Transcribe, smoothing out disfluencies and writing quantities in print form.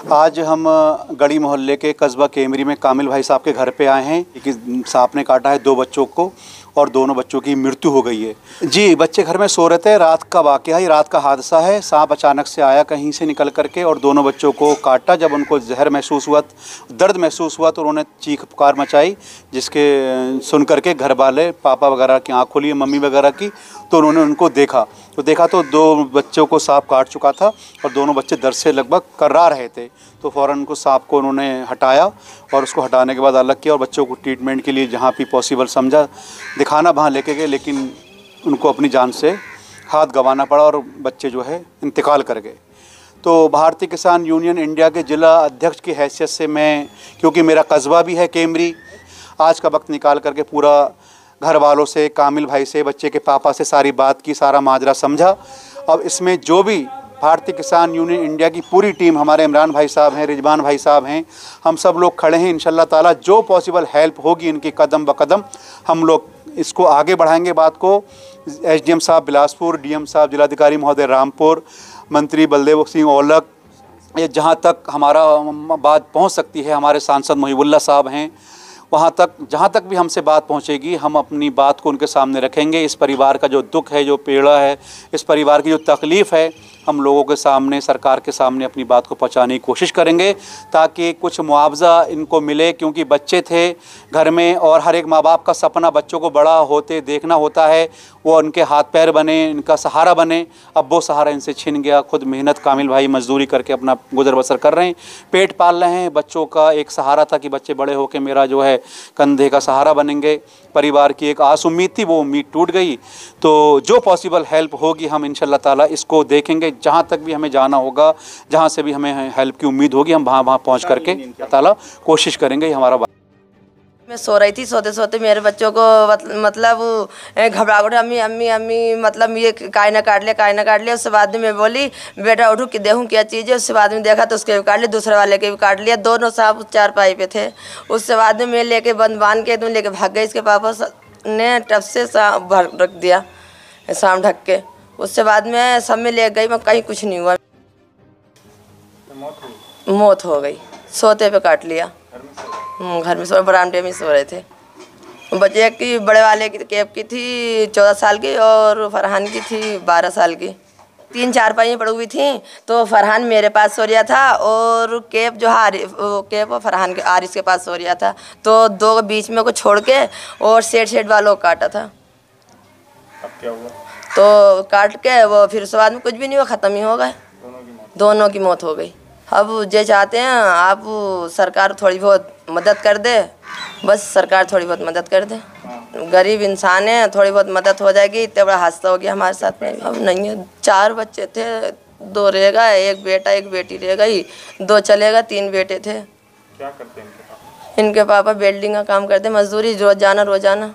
आज हम गढ़ी मोहल्ले के कस्बा केमरी में कामिल भाई साहब के घर पे आए हैं कि सांप ने काटा है 2 बच्चों को और दोनों बच्चों की मृत्यु हो गई है। जी, बच्चे घर में सो रहे थे, रात का वाक़या है, रात का हादसा है। सांप अचानक से आया कहीं से निकल करके और दोनों बच्चों को काटा। जब उनको जहर महसूस हुआ, दर्द महसूस हुआ तो उन्होंने चीख पुकार मचाई, जिसके सुन करके घर वाले पापा वगैरह की आँख खुली, मम्मी वगैरह की, तो उन्होंने उनको देखा तो 2 बच्चों को सांप काट चुका था और दोनों बच्चे दर्द से लगभग कर्रा रहे थे। तो फ़ौरन उनको सांप को उन्होंने हटाया और उसको हटाने के बाद अलग किया और बच्चों को ट्रीटमेंट के लिए जहाँ भी पॉसिबल समझा दिखाना वहाँ लेके गए, लेकिन उनको अपनी जान से हाथ गंवाना पड़ा और बच्चे जो है इंतकाल कर गए। तो भारतीय किसान यूनियन इंडिया के ज़िला अध्यक्ष की हैसियत से मैं, क्योंकि मेरा कस्बा भी है केमरी, आज का वक्त निकाल करके पूरा घर वालों से, कामिल भाई से, बच्चे के पापा से सारी बात की, सारा माजरा समझा। अब इसमें जो भी भारतीय किसान यूनियन इंडिया की पूरी टीम, हमारे इमरान भाई साहब हैं, रिजवान भाई साहब हैं, हम सब लोग खड़े हैं। इंशाल्लाह ताला जो पॉसिबल हेल्प होगी इनकी कदम ब कदम हम लोग इसको आगे बढ़ाएंगे बात को। एसडीएम साहब बिलासपुर, डीएम साहब, जिलाधिकारी महोदय रामपुर, मंत्री बलदेव सिंह औलख, ये जहाँ तक हमारा बात पहुँच सकती है, हमारे सांसद मुहिबुल्लाह साहब हैं, वहाँ तक जहाँ तक भी हमसे बात पहुँचेगी हम अपनी बात को उनके सामने रखेंगे। इस परिवार का जो दुख है, जो पीड़ा है, इस परिवार की जो तकलीफ़ है, हम लोगों के सामने, सरकार के सामने अपनी बात को पहुँचाने की कोशिश करेंगे ताकि कुछ मुआवजा इनको मिले, क्योंकि बच्चे थे घर में और हर एक माँ बाप का सपना बच्चों को बड़ा होते देखना होता है, वो उनके हाथ पैर बने, इनका सहारा बने। अब वो सहारा इनसे छिन गया। खुद मेहनत कामिल भाई मजदूरी करके अपना गुजर बसर कर रहे हैं, पेट पाल रहे हैं। बच्चों का एक सहारा था कि बच्चे बड़े होकर मेरा जो है कंधे का सहारा बनेंगे। परिवार की एक आस उम्मीद थी, वो उम्मीद टूट गई। तो जो पॉसिबल हेल्प होगी हम इंशाल्लाह ताला इसको देखेंगे। जहाँ तक भी हमें जाना होगा, जहाँ से भी हमें हेल्प की उम्मीद होगी, हम वहाँ पहुँच करके इंशाल्लाह ताला कोशिश करेंगे। हमारा मैं सो रही थी, सोते सोते मेरे बच्चों को मतलब घबराहट, अम्मी अम्मी अम्मी, मतलब ये काय ना काट लिया। उसके बाद में मैं बोली बेटा उठो कि देखूँ क्या चीज़ है। उसके बाद में देखा तो उसके भी काट लिया, दूसरे वाले के भी काट लिया। दोनों सांप 4 पे थे। उसके बाद में मैं लेके बांध के एकदम लेके भाग गई। इसके पापा ने टब से सांप भर रख दिया, सांप ढक के। उसके बाद में सब में ले गई, मैं कहीं कुछ नहीं हुआ। मौत हो गई, सोते पे काट लिया। घर में सो, बरामदे में सो रहे थे। बच्चे की बड़े वाले की कैब की थी 14 साल की और फरहान की थी 12 साल की। 3 4 पड़ी हुई थी। तो फरहान मेरे पास सो रहा था और कैब जो कैब फरहान के आरिस के पास सो रहा था। तो 2 बीच में को छोड़ के और सेठ वालों को काटा था। अब क्या हुआ? तो काट के वो फिर उसके बाद में कुछ भी नहीं हुआ, ख़त्म ही हो गए। दोनों की मौत हो गई। अब ये चाहते हैं आप सरकार थोड़ी बहुत मदद कर दे, बस सरकार थोड़ी बहुत मदद कर दे। गरीब इंसान है, थोड़ी बहुत मदद हो जाएगी। इतना बड़ा हादसा हो गया हमारे साथ में। अब नहीं है, 4 बच्चे थे, 2 रह गए, 1 बेटा 1 बेटी रह गई, 2 चलेगा, 3 बेटे थे। क्या करते हैं इनके पापा? इनके पापा वेल्डिंग का काम करते, मजदूरी रोजाना।